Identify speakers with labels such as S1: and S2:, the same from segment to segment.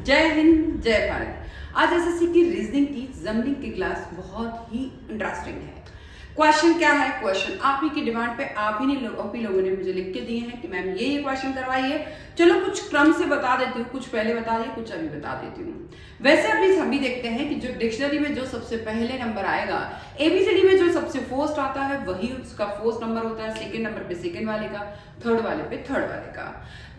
S1: जय हिंद, जय भारत। आज एसएससी की रीजनिंग की जमनिंग की क्लास बहुत ही इंटरेस्टिंग है। क्वेश्चन क्या है? क्वेश्चन आप ही की डिमांड पे आप ही लोगों ने मुझे लिख के दिए हैं कि मैम ये क्वेश्चन करवाइए। चलो कुछ क्रम से बता देती हूँ, कुछ पहले बता दिए, कुछ अभी बता देती हूँ। वैसे अभी हम भी देखते हैं कि जो डिक्शनरी में जो सबसे पहले नंबर आएगा, एबीसीडी में जो सबसे फर्स्ट आता है वही उसका फर्स्ट नंबर होता है, सेकंड नंबर पे सेकंड वाले का, थर्ड वाले पे थर्ड वाले का।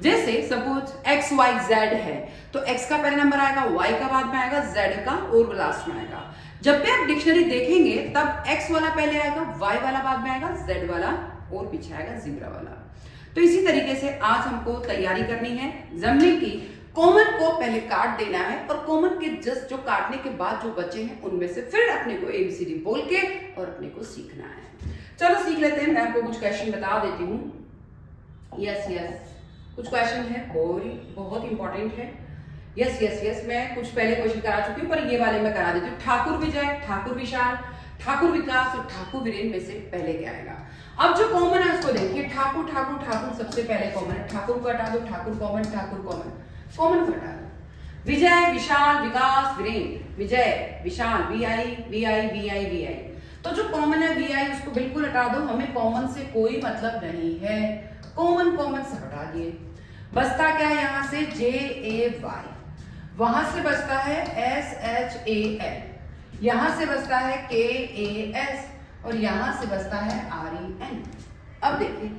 S1: जैसे सपोज एक्स वाई जेड है तो एक्स का पहले नंबर आएगा, वाई का बाद में आएगा, जेड का और लास्ट में आएगा। जब भी आप डिक्शनरी देखेंगे तब एक्स वाला पहले आएगा, वाई वाला बाद में आएगा, जेड वाला और पीछे आएगा जीब्रा वाला। तो इसी तरीके से आज हमको तैयारी करनी है जमनिंग की। कॉमन को पहले काट देना है और कॉमन के जस्ट जो काटने के बाद जो बचे हैं उनमें से फिर अपने को एबीसीडी बोल के और अपने को सीखना है। चलो सीख लेते हैं। मैं आपको कुछ क्वेश्चन बता देती हूँ। यस कुछ क्वेश्चन है बहुत इंपॉर्टेंट है। यस मैं कुछ पहले क्वेश्चन करा चुकी हूँ पर ये वाले मैं करा देती हूँ। ठाकुर विजय, ठाकुर विशाल, ठाकुर विकास और ठाकुर वीरेन में से पहले क्या आएगा? अब जो कॉमन है उसको देखिए। ठाकुर ठाकुर ठाकुर सबसे पहले कॉमन है। ठाकुर को हटा दो, ठाकुर कॉमन कॉमन को हटा दो। विजय, विशाल, विकास, वीरेन। विजय, विशाल, वी आई। तो जो कॉमन है वी आई उसको बिल्कुल हटा दो, हमें कॉमन से कोई मतलब नहीं है। कॉमन से हटा दिए। बचता क्या है यहाँ से? जे ए वाई, वहां से बचता है एस एच ए एल, यहां से बचता है के ए एस और यहां से बचता है आर ई एन। अब देखिए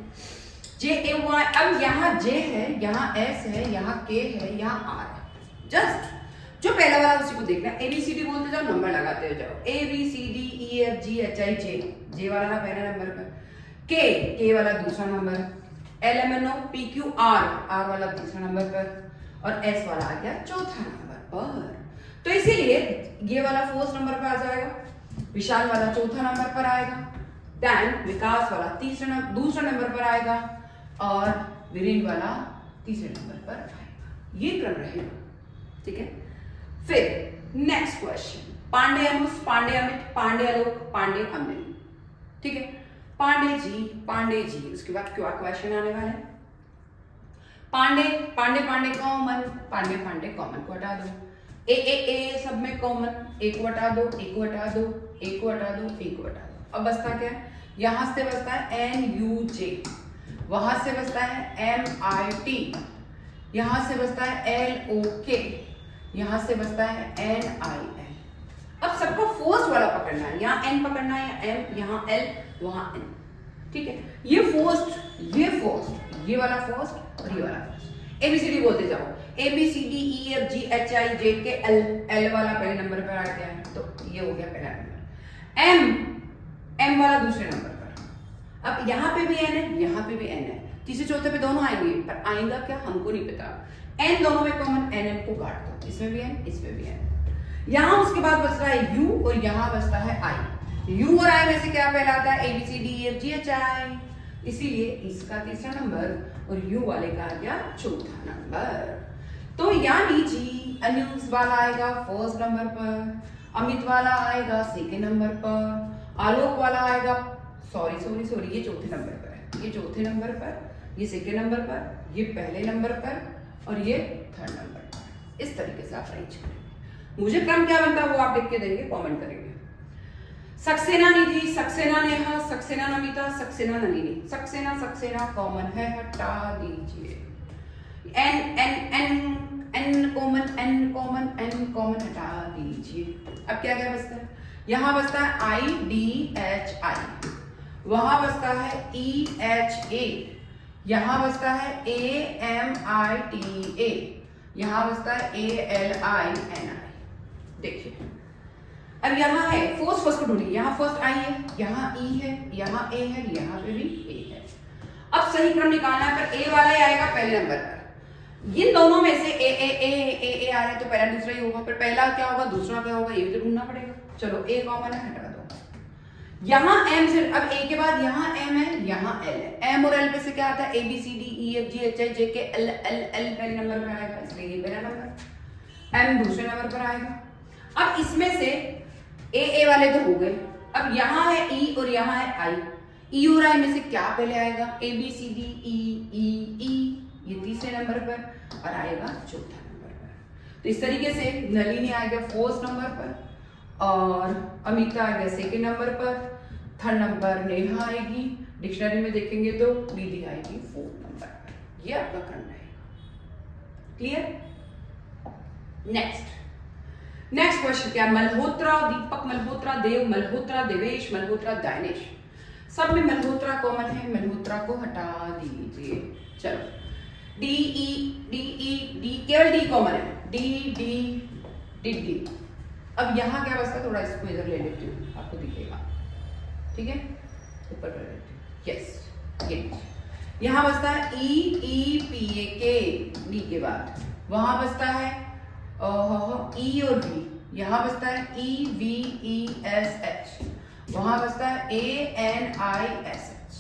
S1: जे ए वाई, अब यहाँ जे है, यहाँ एस है, यहाँ के है, यहाँ आर है। जस्ट जो पहला वाला उसी को देखना। एबीसीडी बोलते जाओ, नंबर लगाते जाओ। A B C D E F G H I J वाला ना पहले नंबर पर, के वाला दूसरा नंबर, L M N O P Q R वाला तीसरा नंबर पर और एस वाला आ गया चौथा नंबर पर। तो इसीलिए ये वाला फर्स्ट नंबर पर आ जाएगा, विशाल वाला चौथा नंबर पर आएगा, देन विकास वाला दूसरा नंबर पर आएगा और वीरेन वाला तीसरे नंबर पर आएगा। ये क्रम रहेगा, ठीक है। फिर नेक्स्ट क्वेश्चन, पांडे अनुस, पांडे अमित, पांडे आलोक, पांडे अमित, ठीक है। पांडे जी उसके बाद क्या क्वेश्चन आने वाला है? पांडे कॉमन, पांडे कॉमन को हटा दो। ए सब में कॉमन, एक को हटा दो, एक को हटा दो, एक को हटा दो, एक को हटा दो। अब बचता क्या है? यहां से बचता है एन यू जे, वहां से बचता है एम आई टी, यहां से बचता है एल ओ के, यहां से बचता है एन आई एन। अब सबको फर्स्ट वाला पकड़ना है, यहाँ एन पकड़ना है, एम, यहाँ एल, वहां एन, ठीक है। ये फर्स्ट, ये वाला फर्स्ट और ये वाला फर्स्ट। एबीसीडी बोलते जाओ। A B C D E F G H I J K L वाला पहले नंबर पर आ गया है तो ये हो गया पहला नंबर। एम वाला दूसरे नंबर पर। अब यहाँ पे भी एन है, यहाँ पे भी एन है, तीसरे चौथे पे दोनों आएंगे पर आएगा क्या हमको नहीं पता। एन दोनों में कॉमन, एन को काट दो, इसमें भी एन, इसमें भी एन। यहाँ उसके बाद बचता है यू और यहाँ बचता है आई। यू और आई में से क्या पहलाता है? A B C D E F G H I, इसीलिए इसका तीसरा नंबर और यू वाले का आ गया चौथा नंबर। तो यानी जी अनुज वाला आएगा फर्स्ट नंबर पर, अमित वाला आएगा सेकंड नंबर पर, आलोक वाला आएगा सॉरी ये चौथे नंबर पर है, ये चौथे नंबर पर, ये सेकंड नंबर पर, ये पहले नंबर पर और ये थर्ड नंबर पर। इस तरीके से आप अरेंज करेंगे। मुझे क्रम क्या बनता है वो आप लिख के देंगे, कमेंट करेंगे। सक्सेना निधि, सक्सेना नेहा, सक्सेना नमिता, सक्सेना नलिनी। सक्सेना कॉमन है, हटा दीजिए। एन कॉमन हटा दीजिए। अब क्या बचता है? यहाँ बचता है आई डी एच आई, वहां बचता है ई एच ए, यहाँ बचता है A M I T A, यहाँ बचता है ए एल आई एन आई। देखिए अब यहाँ है फर्स्ट को ढूंढिए। यहाँ फर्स्ट आई है, यहाँ ई है, यहाँ ए है, यहाँ पे भी ए है। अब सही क्रम निकालना है पर ए वाला ही आएगा पहले नंबर पर। इन दोनों में से ए आ रहा है तो पहला दूसरा ही होगा, पर पहला क्या होगा दूसरा क्या होगा ये भी तो ढूंढना पड़ेगा। चलो ए कॉमन है, हटा दो। यहाँ एम से, अब ए के बाद यहाँ एम है, यहाँ एल है। एम और एल पे से क्या आता है? A B C D E F G H I J K L पहले नंबर पर आएगा, इसलिए ये पहला नंबर, एम दूसरे नंबर पर आएगा। अब इसमें से ए वाले तो हो गए, अब यहाँ है ई और यहाँ है आई। ई और आई में से क्या पहले आएगा? ए बी सी डी ई, ये तीसरे नंबर पर और आएगा चौथा नंबर पर। तो इस तरीके से नलिनी आ गया 4th नंबर पर और अमिता आ गया 2nd नंबर पर, 3rd नंबर नेहा आएगी, डिक्शनरी में देखेंगे तो निधि आएगी 4th नंबर पर। ये आपका क्रम है। क्लियर? नेक्स्ट क्वेश्चन क्या? मल्होत्रा, दीपक मल्होत्रा, देव मल्होत्रा, देवेश मल्होत्रा, दानेश, सब में मल्होत्रा कॉमन है, मल्होत्रा को हटा दीजिए। चलो डी केवल डी कॉमन है, डी। अब यहाँ क्या बचता है, थोड़ा इसको इधर ले लेती हूँ, आपको दिखेगा, ठीक है, ऊपर कर लेती हूँ, यस, ये यहाँ बचता है ई पी ए के डी के बाद, वहां बचता है ई और वी, यहाँ बचता है E V E S H, वहां बचता है A N I S H,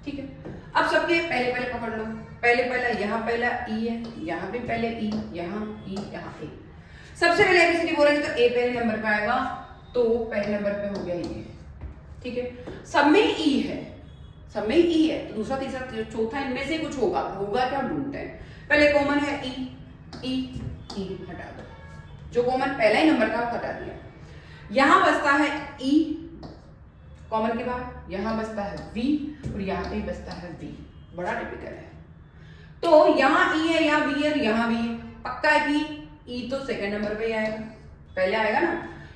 S1: ठीक है। अब सबके पहले पकड़ लो, पहले यहाँ पहला ई है, यहाँ भी पहले ई, यहाँ ई, यहाँ ए। सबसे पहले एबीसीडी बोलेंगे तो ए पहले नंबर पे आएगा, तो पहले नंबर पे हो गया ये, ठीक है। सब में ई है, तो दूसरा तीसरा चौथा इनमें से कुछ होगा क्या ढूंढते हैं। पहले कॉमन है ई हटा दो, जो कॉमन पहला ही नंबर का हटा दिया। यहां बचता है ई कॉमन के बाद, यहां बचता है वी और यहां पे बचता है वी, बड़ा टिपिकल है। तो यहाँ ई है, यहाँ वी है, यहाँ वी है, पक्का है कि ई तो 2nd नंबर पे ही आएगा, पहले आएगा ना।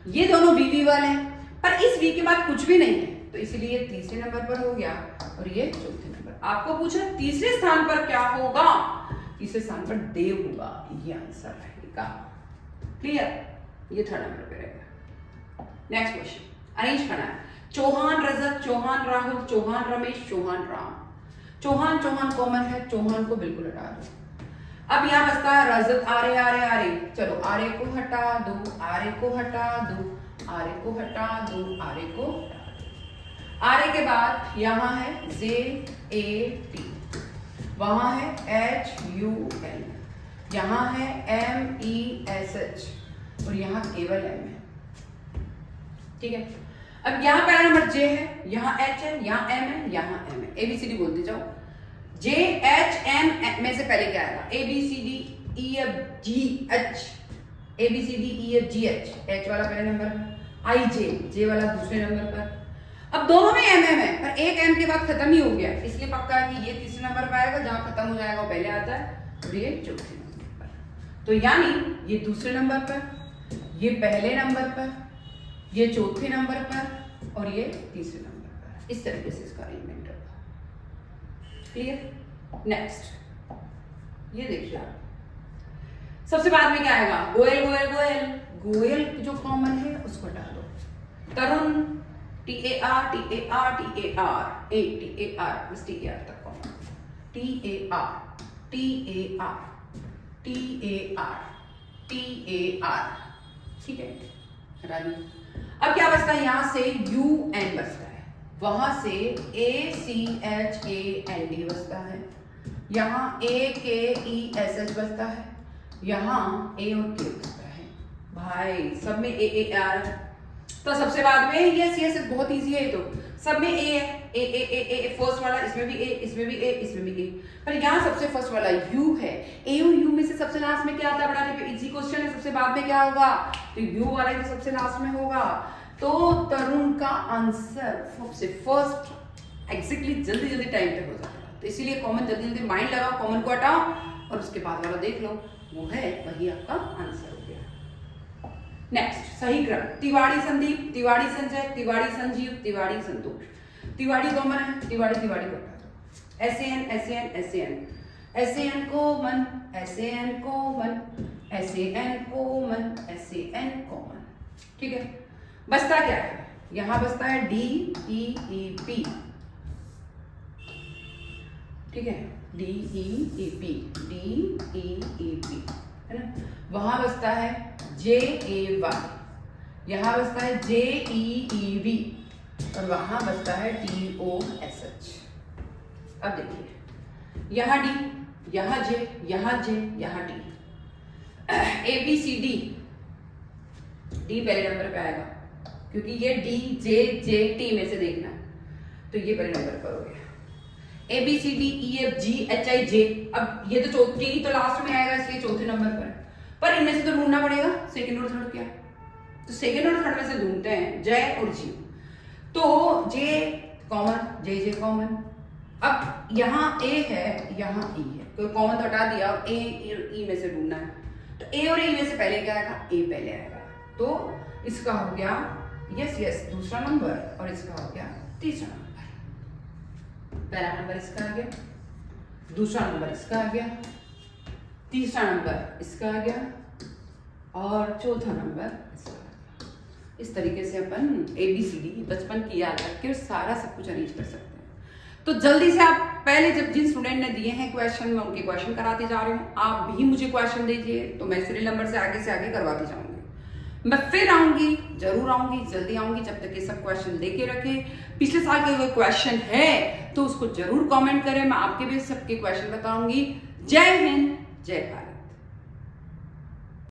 S1: ये दोनों वी वाले हैं, पर इस वी के बाद कुछ भी नहीं है, तो इसलिए 3रे नंबर पर हो गया और ये 4थे नंबर। आपको पूछा 3रे स्थान पर क्या होगा, 3रे स्थान पर देव होगा, ये आंसर रहेगा। क्लियर? ये 3rd नंबर पे रहेगा। नेक्स्ट क्वेश्चन अरेंज करना है। चौहान रजत, चौहान राहुल, चौहान रमेश, चौहान राम। चौहान कॉमन है, चौहान को बिल्कुल हटा दो। अब यहाँ बचता है रजत, आर्य। चलो आर्य को हटा दो, आर्य को हटा दो, आर्य को हटा दो, आर्य को हटा दो। आर्य के बाद यहाँ है जे ए टी, वहां है एच यू एल, यहाँ है एम ई एस एच और यहाँ केवल एम है, ठीक है। अब यहाँ पहला नंबर जे है, यहाँ एच है, यहाँ एम है, यहाँ एम है। एबीसीडी बोलते जाओ, जे एच एम में से पहले क्या आएगा, A B C D E F G H, A B C D E F G H, H वाला पहले नंबर पर, आई जे वाला दूसरे नंबर पर। अब दोनों में एम है, पर एक एम के बाद खत्म ही हो गया, इसलिए पक्का है कि ये 3रे नंबर पर आएगा, जहां खत्म हो जाएगा वो पहले आता है और ये 4थे नंबर पर। तो यानी ये 2रे नंबर पर, ये पहले नंबर पर, ये 4थे नंबर पर और ये 3रे नंबर पर। इस तरीके से इसका अरेंजमेंट होगा। क्लियर? नेक्स्ट ये देखिए आप, सबसे बाद में क्या आएगा, गोयल जो कॉमन है उसको हटा दो। तरुण, TAR तक कॉमन, TAR, ठीक है, हटा दिया। अब क्या बचता है, यहां से UN बचता है, वहां से ACHAND बचता है, यहाँ AKESH बचता है, यहाँ A और K बचता है। भाई सब में AAR, तो सबसे बाद में यस बहुत इजी है, तो सब में A है, ए फर्स्ट वाला, इसमें भी A, इसमें भी A, इसमें भी A, पर यहाँ सबसे फर्स्ट वाला U है। A और U में से सबसे लास्ट में क्या आता है, बड़ा इजी क्वेश्चन है, सबसे बाद में क्या होगा, तो U वाला ही तो सबसे लास्ट में होगा। तो तरुण का आंसर सबसे फर्स्ट एग्जैक्टली जल्दी टाइम पे हो जाएगा, तो इसीलिए कॉमन जल्दी माइंड लगाओ, कॉमन को हटाओ और उसके बाद वाला देख लो, वो है वही आपका आंसर हो गया। नेक्स्ट सही क्रम, तिवाड़ी संदीप, तिवाड़ी संजय, तिवाड़ी संजीव, तिवाड़ी संतोष। तिवाड़ी कॉमन है, तिवाड़ी को हटा दो। SAN कॉमन, SAN कॉमन, ठीक है। बचता क्या है, यहां बचता है DEEP, ठीक है, DEEP है ना। वहां बचता है JAY, यहां बचता है JEEV और वहां बचता है TOSH। अब देखिए, यहाँ D, यहाँ J, यहाँ T, ABCD, D पहले नंबर पे आएगा क्योंकि ये DJJT में से देखना है, तो ये पहले नंबर पर हो गया। ABCDEFGHIJ, अब ये तो चौथी तो लास्ट में आएगा, इसलिए 4थे नंबर पर। पर इनमें से तो ढूंढना पड़ेगा सेकंड और थर्ड क्या है। तो सेकंड और थर्ड में से ढूंढते हैं जय और जी। तो जे कॉमन, जे कॉमन। अब यहाँ ए है, यहाँ ई है, तो कॉमन तो हटा दिया और ए ई में से ढूंढना है। तो ए और ई में से पहले क्या आएगा, ए पहले आएगा। तो इसका हो गया यस दूसरा नंबर और इसका हो गया तीसरा नंबर। पहला नंबर इसका आ गया, दूसरा नंबर इसका आ गया, तीसरा नंबर इसका आ गया और चौथा नंबर इसका आ गया। इस तरीके से अपन ABCD बचपन की याद रख के सारा सब कुछ अरेंज कर सकते हैं। तो जल्दी से आप पहले जब जिन स्टूडेंट ने दिए हैं क्वेश्चन, मैं उनके क्वेश्चन कराते जा रही हूँ। आप भी मुझे क्वेश्चन दीजिए तो मैं सीरियल नंबर से आगे करवाती जाऊंगी। मैं फिर आऊंगी, जरूर आऊंगी, जल्दी आऊंगी। जब तक ये सब क्वेश्चन लेके रखे, पिछले साल के कोई क्वेश्चन है तो उसको जरूर कमेंट करें, मैं आपके भी सबके क्वेश्चन बताऊंगी। जय हिंद, जय भारत।